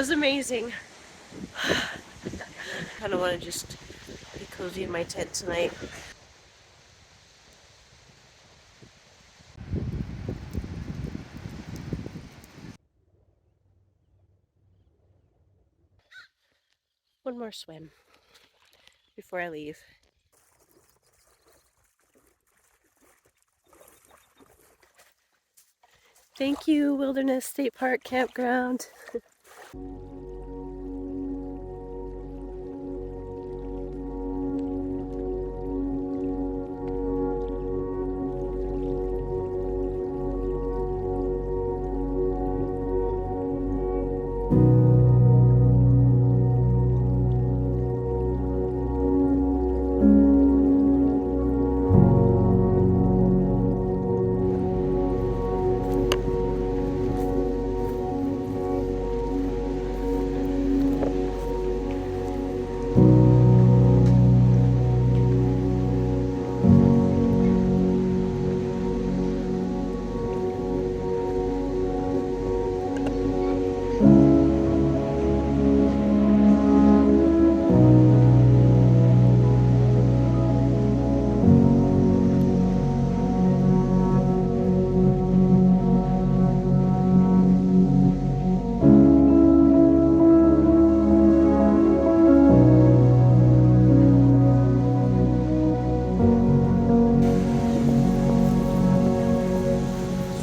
was amazing. I kind of want to just be cozy in my tent tonight. One more swim before I leave. Thank you, Wilderness State Park Campground.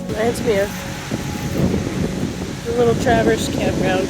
Reminds me of the Little Traverse Campground.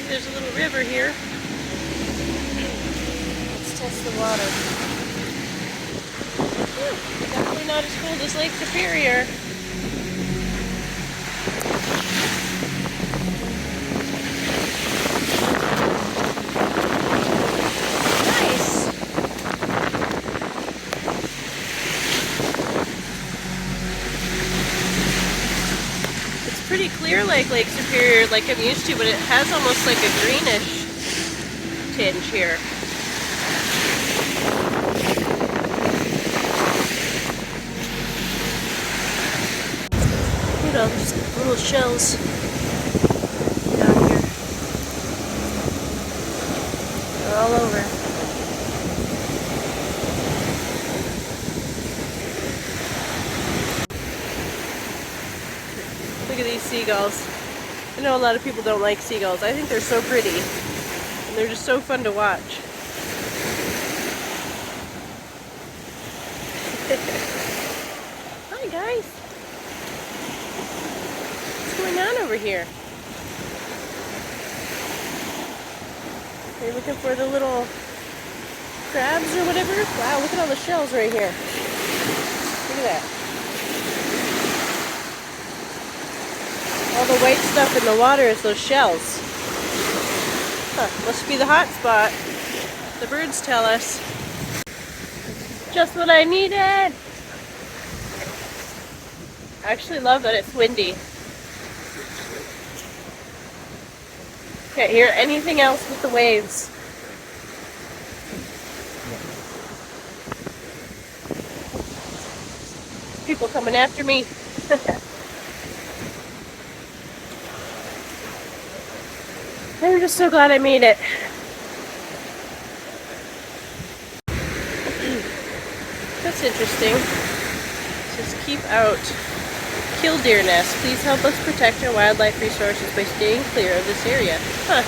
There's a little river here. Let's test the water. Definitely not as cold as Lake Superior. Nice. It's pretty clear like Lake Superior, like I'm used to, but it has almost like a greenish tinge here. You know, there's little shells down here. They're all over. Look at these seagulls. I know a lot of people don't like seagulls. I think they're so pretty. And they're just so fun to watch. Hi guys. What's going on over here? Are you looking for the little crabs or whatever? Wow, look at all the shells right here. Look at that. All the white stuff in the water is those shells. Huh, must be the hot spot. The birds tell us. Just what I needed! I actually love that it's windy. Can't hear anything else with the waves. People coming after me. I'm just so glad I made it. That's interesting. It says keep out killdeer nests. Please help us protect our wildlife resources by staying clear of this area. Huh.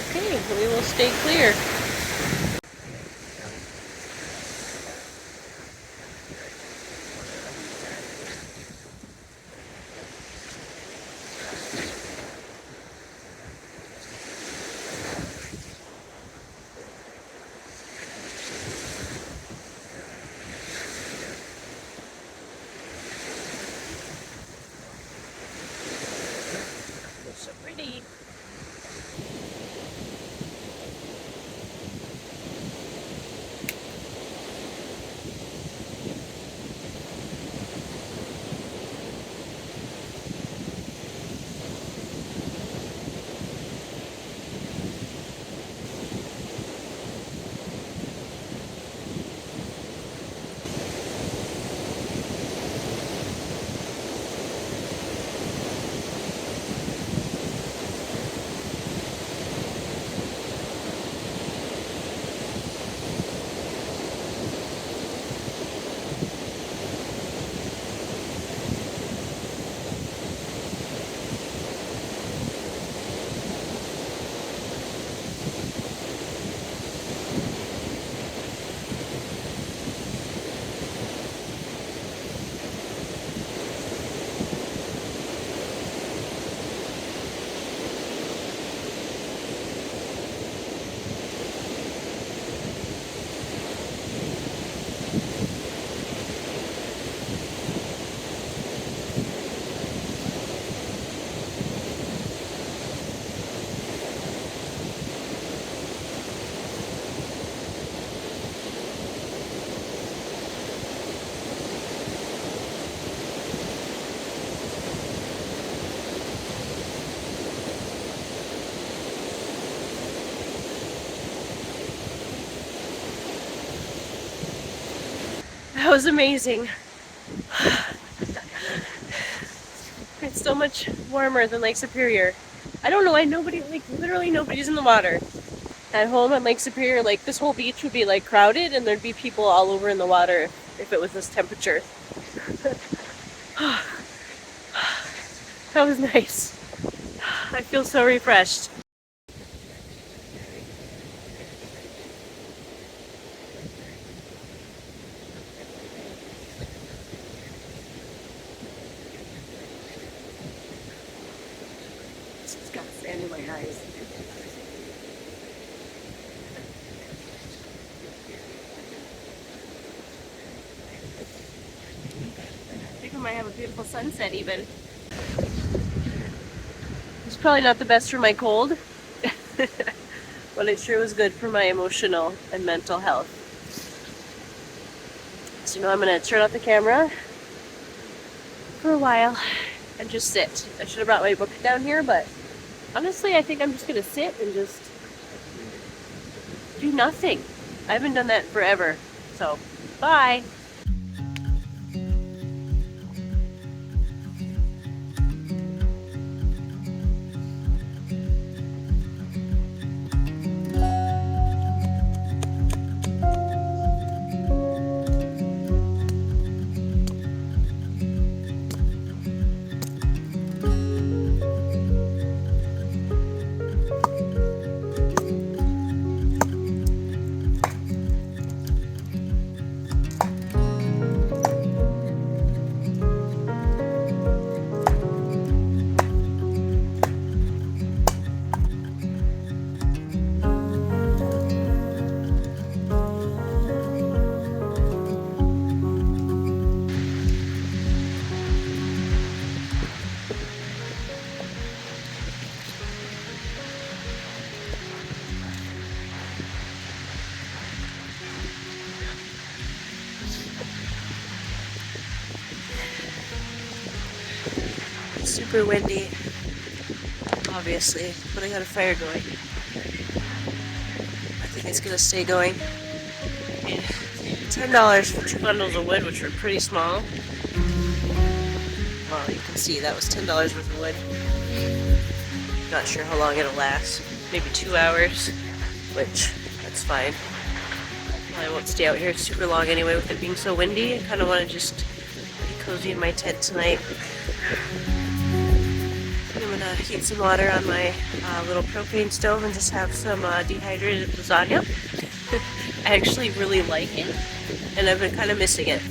Okay, we will stay clear. That was amazing. It's so much warmer than Lake Superior. I don't know why nobody, like literally nobody's in the water. At home at Lake Superior, like this whole beach would be like crowded and there'd be people all over in the water if it was this temperature. That was nice. I feel so refreshed. It's got sand in my eyes. I think we might have a beautiful sunset even. It's probably not the best for my cold, but it sure was good for my emotional and mental health. So now I'm going to turn off the camera for a while and just sit. I should have brought my book down here, but honestly I think I'm just going to sit and just do nothing. I haven't done that forever. So, bye! Super windy, obviously, but I got a fire going. I think it's gonna stay going. $10 for 2 bundles of wood, which were pretty small. Well, you can see that was $10 worth of wood. Not sure how long it'll last. Maybe 2 hours, which that's fine. I won't stay out here super long anyway with it being so windy. I kind of want to just be cozy in my tent tonight. I'm gonna heat some water on my little propane stove and just have some dehydrated lasagna. I actually really like it, and I've been kind of missing it.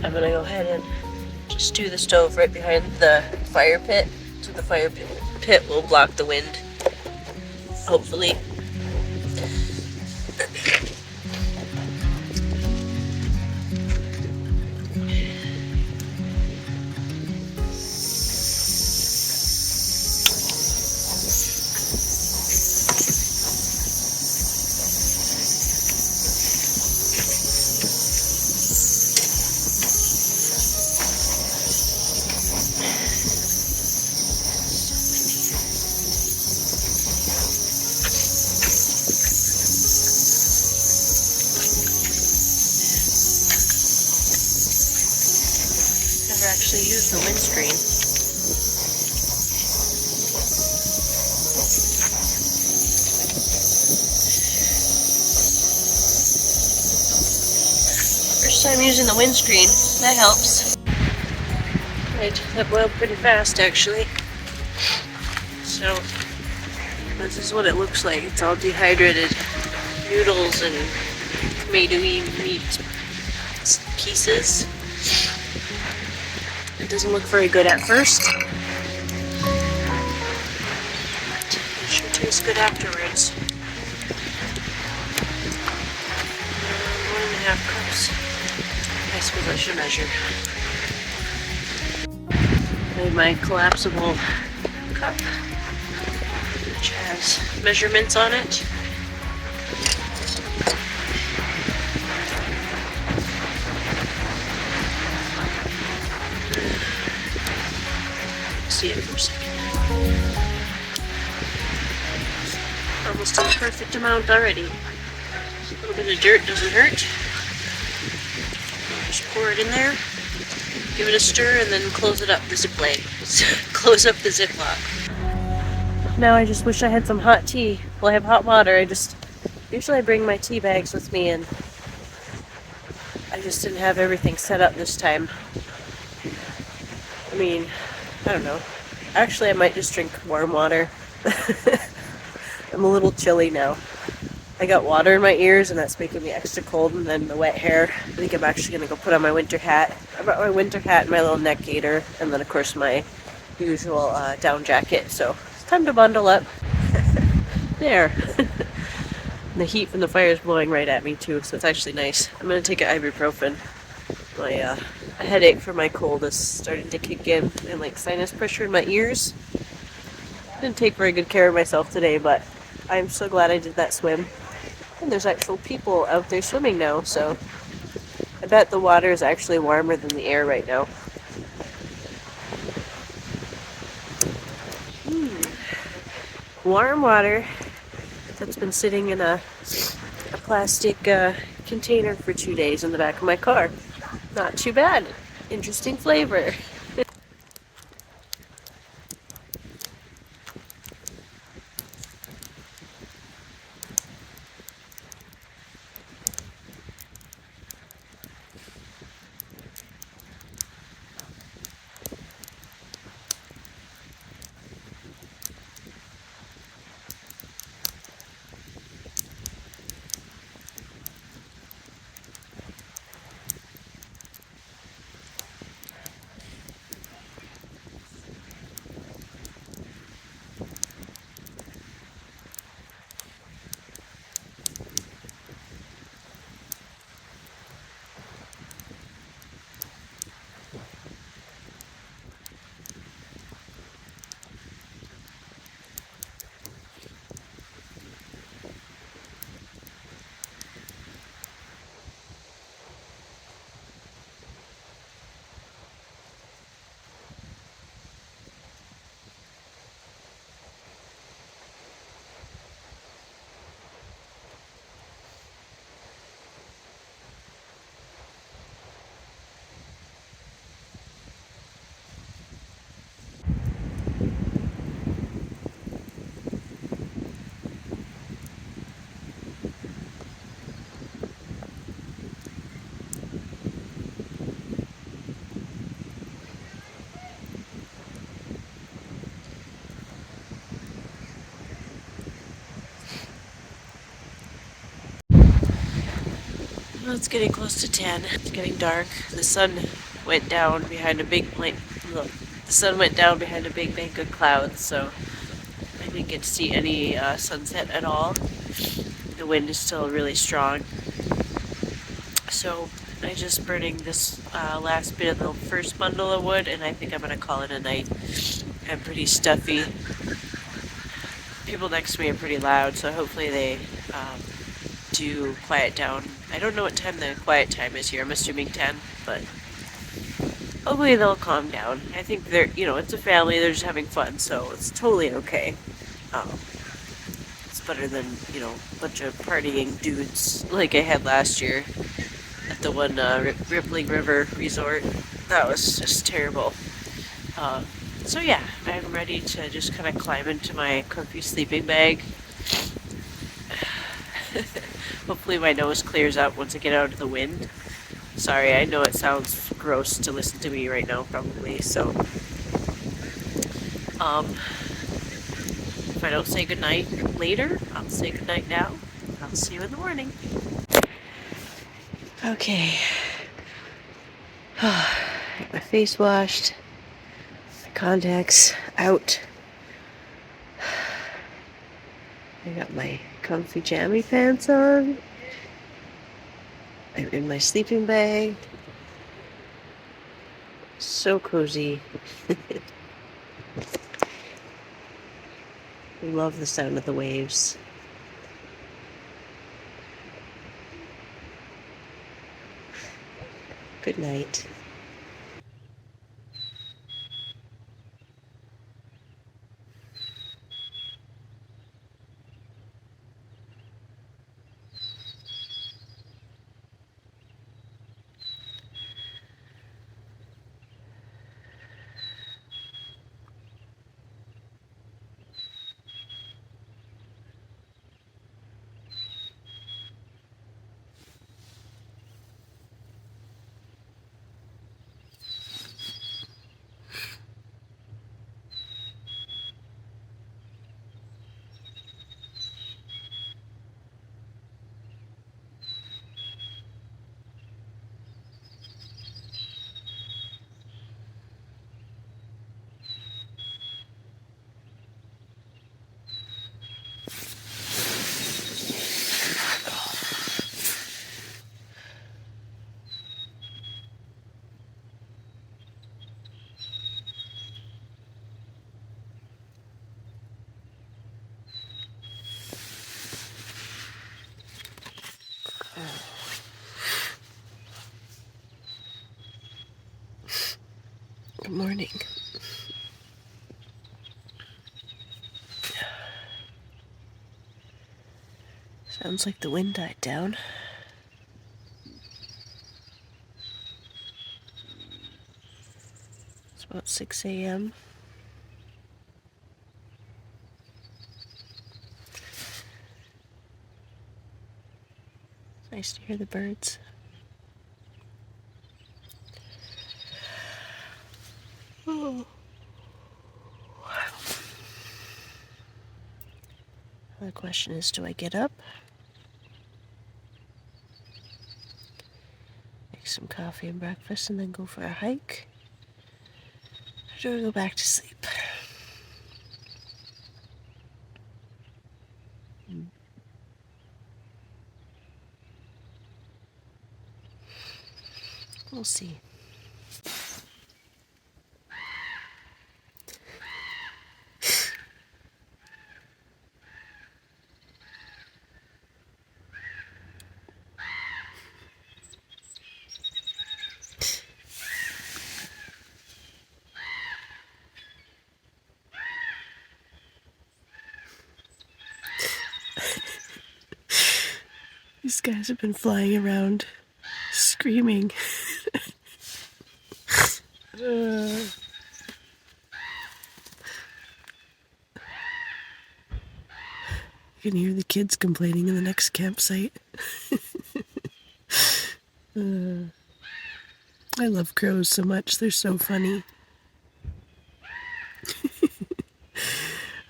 I'm gonna go ahead and just do the stove right behind the fire pit, so the fire pit will block the wind, hopefully. Actually use the windscreen. First time using the windscreen, that helps. Right, that boiled pretty fast actually. So this is what it looks like. It's all dehydrated noodles and tomatoey meat pieces. It doesn't look very good at first, but it sure tastes good afterwards. 1.5 cups. I suppose I should measure. Made my collapsible cup, which has measurements on it. See it for a second. Almost a perfect amount already. A little bit of dirt doesn't hurt. Just pour it in there, give it a stir, and then close it up the ziploc. Close up the ziploc. Now I just wish I had some hot tea. Well, I have hot water. Usually I bring my tea bags with me, and I just didn't have everything set up this time. I mean, I don't know. Actually, I might just drink warm water. I'm a little chilly now. I got water in my ears, and that's making me extra cold, and then the wet hair. I think I'm actually going to go put on my winter hat. I brought my winter hat and my little neck gaiter, and then, of course, my usual down jacket. So it's time to bundle up. There. The heat from the fire is blowing right at me, too, so it's actually nice. I'm going to take an ibuprofen. My headache from my cold is starting to kick in, and like sinus pressure in my ears. Didn't take very good care of myself today, but I'm so glad I did that swim. And there's actual people out there swimming now, so I bet the water is actually warmer than the air right now. Warm water that's been sitting in a plastic container for 2 days in the back of my car. Not too bad. Interesting flavor. Well, it's getting close to 10. It's getting dark. The sun went down behind a big bank of clouds, so I didn't get to see any sunset at all. The wind is still really strong. So I'm just burning this last bit of the first bundle of wood, and I think I'm going to call it a night. I'm pretty stuffy. People next to me are pretty loud, so hopefully they do quiet down. I don't know what time the quiet time is here. I'm assuming 10, but hopefully they'll calm down. I think they're, it's a family. They're just having fun, so it's totally okay. It's better than, a bunch of partying dudes like I had last year at the one Rippling River Resort. That was just terrible. So yeah, I'm ready to just kind of climb into my comfy sleeping bag. Hopefully my nose clears up once I get out of the wind. Sorry, I know it sounds gross to listen to me right now, probably, so if I don't say goodnight later, I'll say goodnight now. I'll see you in the morning. Okay. Get my face washed, my contacts out. I got my comfy jammy pants on. I'm in my sleeping bag. So cozy. I love the sound of the waves. Good night. Good morning. Sounds like the wind died down. It's about 6 a.m. It's nice to hear the birds. Oh. The question is, do I get up, make some coffee and breakfast, and then go for a hike? Or do I go back to sleep? We'll see. These guys have been flying around, screaming. You can hear the kids complaining in the next campsite. I love crows so much, they're so funny.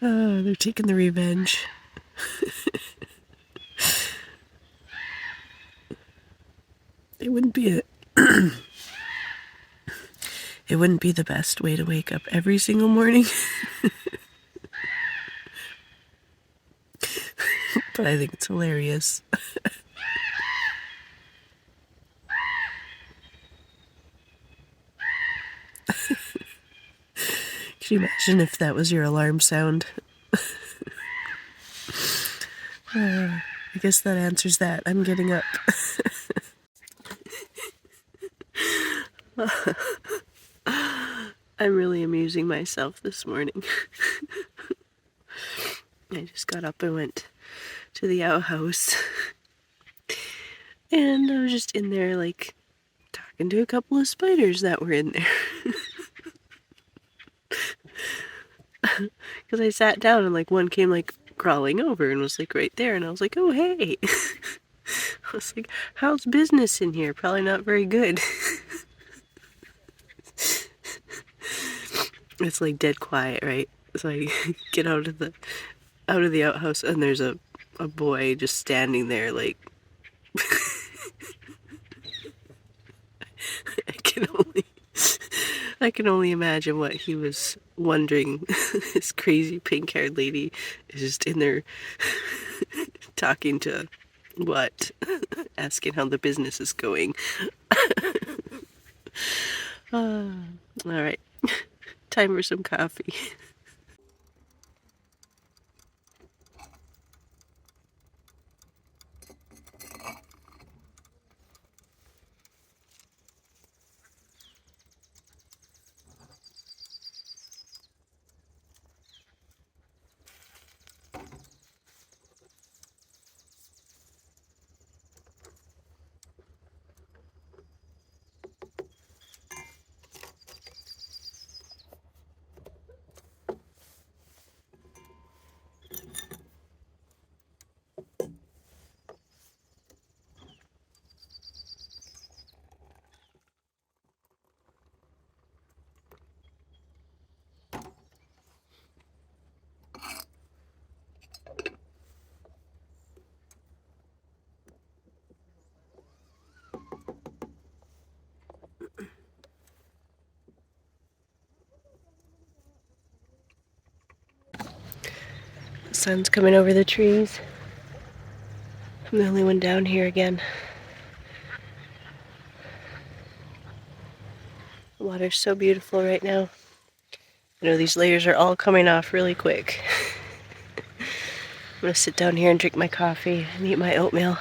They're taking the revenge. It wouldn't be it wouldn't be the best way to wake up every single morning. But I think it's hilarious. Can you imagine if that was your alarm sound? I guess that answers that. I'm getting up. I'm really amusing myself this morning. I just got up and went to the outhouse. And I was just in there, like, talking to a couple of spiders that were in there. Because I sat down and, like, one came, like, crawling over and was, like, right there. And I was like, oh, hey. I was like, how's business in here? Probably not very good. It's, like, dead quiet, right? So I get out of the outhouse and there's a boy just standing there, like, I can only imagine what he was wondering. This crazy pink-haired lady is just in there talking to what? Asking how the business is going. All right, time for some coffee. The sun's coming over the trees. I'm the only one down here again. The water's so beautiful right now. You know, these layers are all coming off really quick. I'm gonna sit down here and drink my coffee and eat my oatmeal.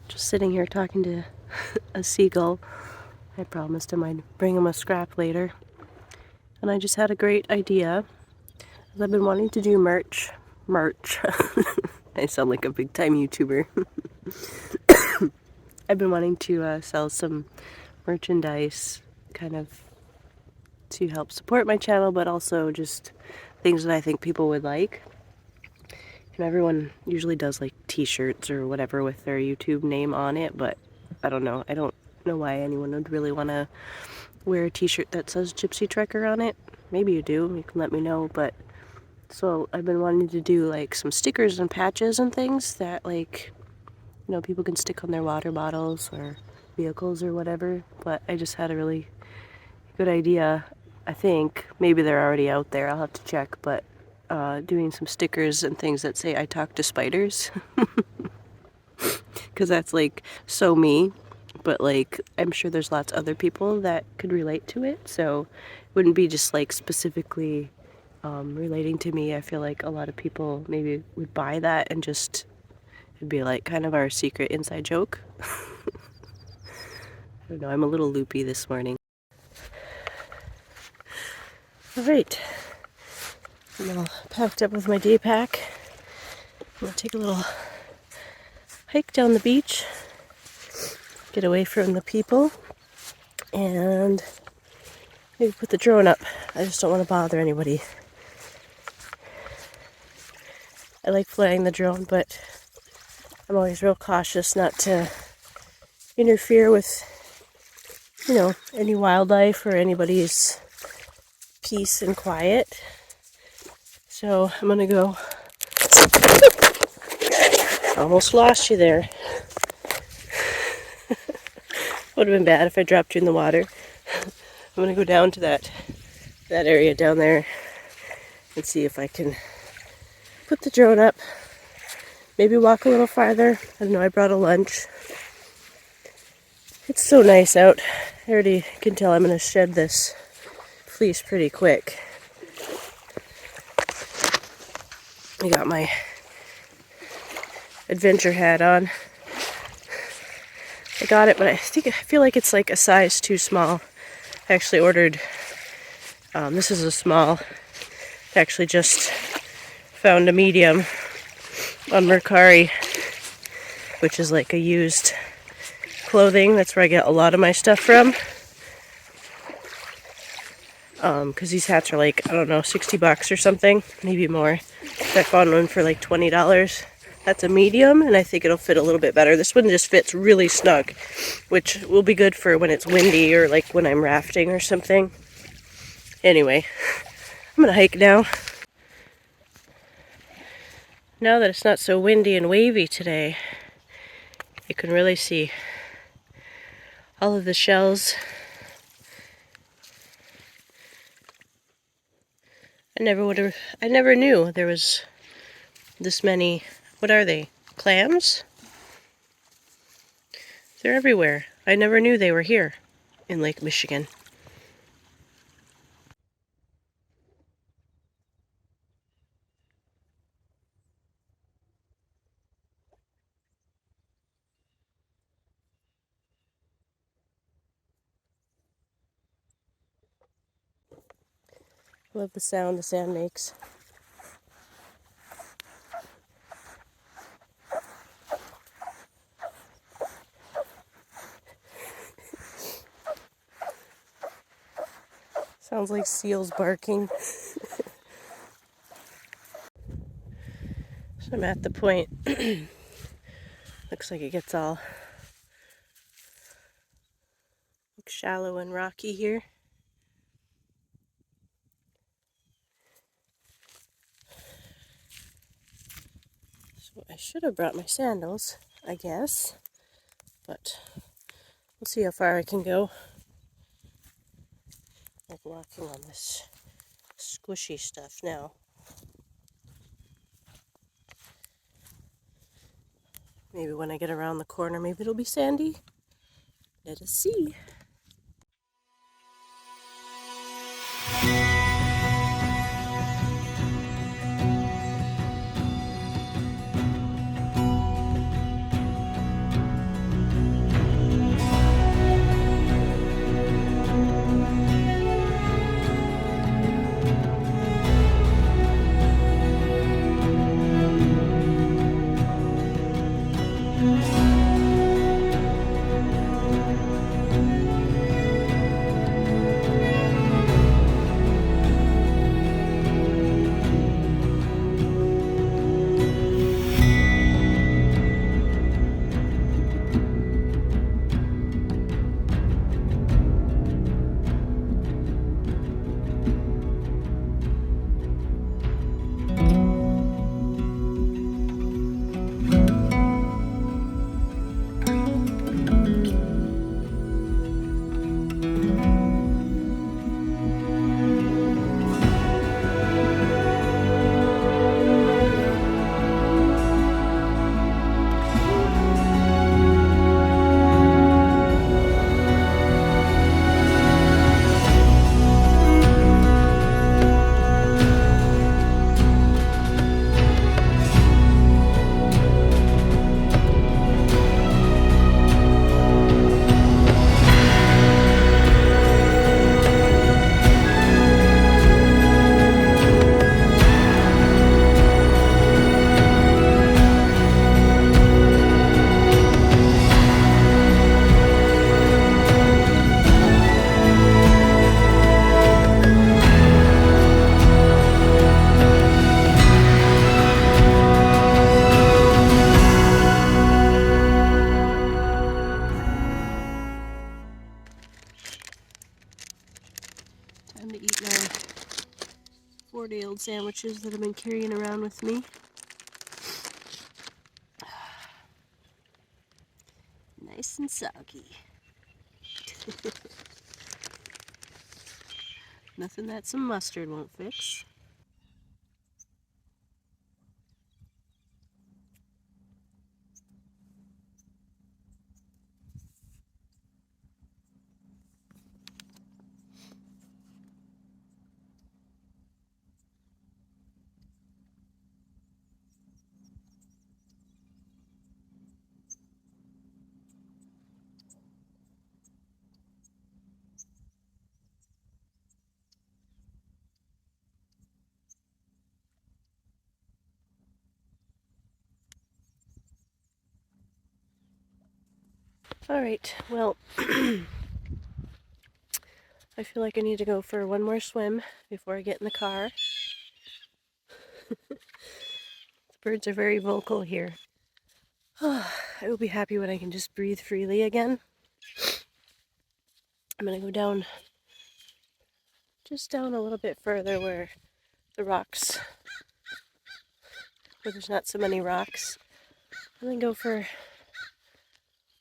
Just sitting here talking to a seagull. I promised him I'd bring him a scrap later. And I just had a great idea. I've been wanting to do merch. I sound like a big time YouTuber. I've been wanting to sell some merchandise kind of to help support my channel, but also just things that I think people would like. And everyone usually does like t-shirts or whatever with their YouTube name on it, but I don't know. I don't know why anyone would really want to wear a t-shirt that says Gypsy Trekker on it. Maybe you do, you can let me know, but so I've been wanting to do like some stickers and patches and things that like, you know, people can stick on their water bottles or vehicles or whatever, but I just had a really good idea. I think maybe they're already out there, I'll have to check, but doing some stickers and things that say I talk to spiders, because that's like so me, but like I'm sure there's lots of other people that could relate to it, so it wouldn't be just like specifically relating to me. I feel like a lot of people maybe would buy that and just it'd be like kind of our secret inside joke. I don't know, I'm a little loopy this morning. Alright, I'm all packed up with my day pack. I'm gonna take a little hike down the beach, get away from the people, and maybe put the drone up. I just don't want to bother anybody. I like flying the drone, but I'm always real cautious not to interfere with, any wildlife or anybody's peace and quiet. So I'm gonna go. Almost lost you there. Would have been bad if I dropped you in the water. I'm gonna go down to that area down there and see if I can put the drone up. Maybe walk a little farther. I don't know, I brought a lunch. It's so nice out. I already can tell I'm gonna shed this fleece pretty quick. I got my adventure hat on. I got it, but I feel like it's like a size too small. I actually ordered, this is a small. I actually just found a medium on Mercari, which is like a used clothing. That's where I get a lot of my stuff from. Because these hats are like, I don't know, $60 or something, maybe more. I found one for like $20. That's a medium, and I think it'll fit a little bit better. This one just fits really snug, which will be good for when it's windy or like when I'm rafting or something. Anyway, I'm gonna hike now. Now that it's not so windy and wavy today, you can really see all of the shells. I never knew there was this many. What are they? Clams? They're everywhere. I never knew they were here in Lake Michigan. Love the sound the sand makes. Sounds like seals barking. So I'm at the point. Looks like it gets all shallow and rocky here. So I should have brought my sandals, I guess, but we'll see how far I can go. I'm walking on this squishy stuff now. Maybe when I get around the corner, maybe it'll be sandy. Let us see. 4-day-old sandwiches that I've been carrying around with me. Nice and soggy. Nothing that some mustard won't fix. Alright, well, I feel like I need to go for one more swim before I get in the car. The birds are very vocal here. I will be happy when I can just breathe freely again. I'm going to go down, just down a little bit further where the rocks, where there's not so many rocks, and then go for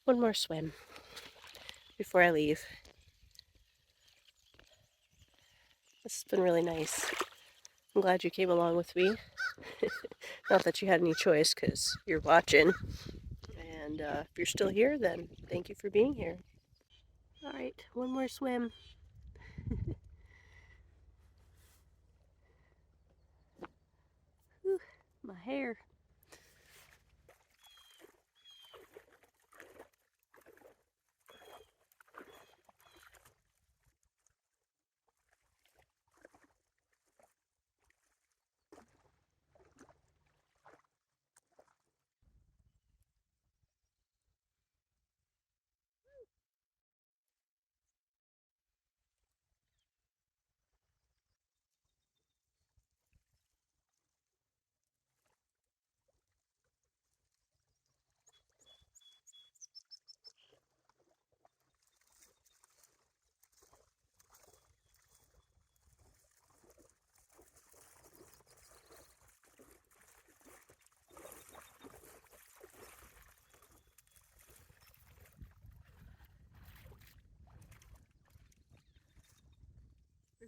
one more swim before I leave. This has been really nice. I'm glad you came along with me. Not that you had any choice because you're watching. And if you're still here, then thank you for being here. Alright, one more swim. Whew, my hair.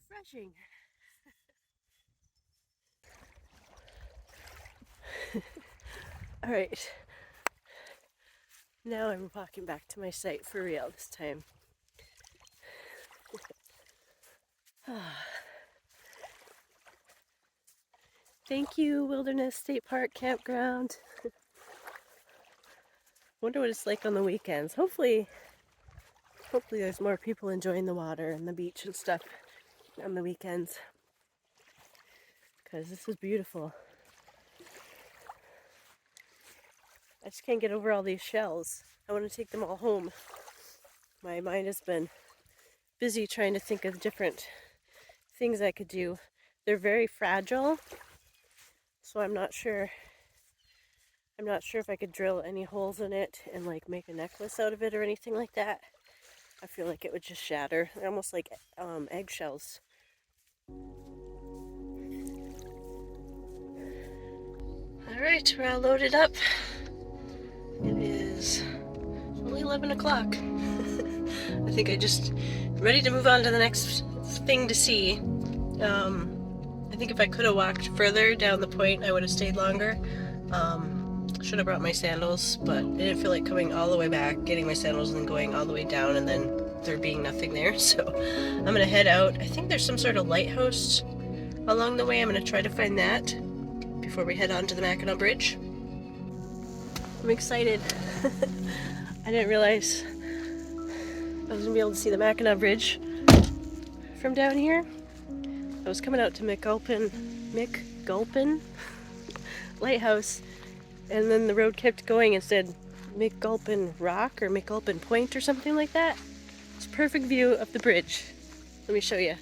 Refreshing. Alright. Now I'm walking back to my site for real this time. Thank you, Wilderness State Park Campground. Wonder what it's like on the weekends. Hopefully there's more people enjoying the water and the beach and stuff on the weekends. Because this is beautiful. I just can't get over all these shells. I want to take them all home. My mind has been busy trying to think of different things I could do. They're very fragile, so I'm not sure if I could drill any holes in it and like make a necklace out of it or anything like that. I feel like it would just shatter. They're almost like eggshells. Alright, we're all loaded up. It is only 11 o'clock. I think I just ready to move on to the next thing to see. I think if I could have walked further down the point, I would have stayed longer. Should have brought my sandals, but I didn't feel like coming all the way back, getting my sandals and then going all the way down and then there being nothing there. So I'm gonna head out. I think there's some sort of lighthouse along the way. I'm gonna try to find that before we head on to the Mackinac Bridge. I'm excited. I didn't realize I was gonna be able to see the Mackinac Bridge from down here. I was coming out to McGulpin Lighthouse, and then the road kept going and said McGulpin Rock or McGulpin Point or something like that. It's a perfect view of the bridge. Let me show you.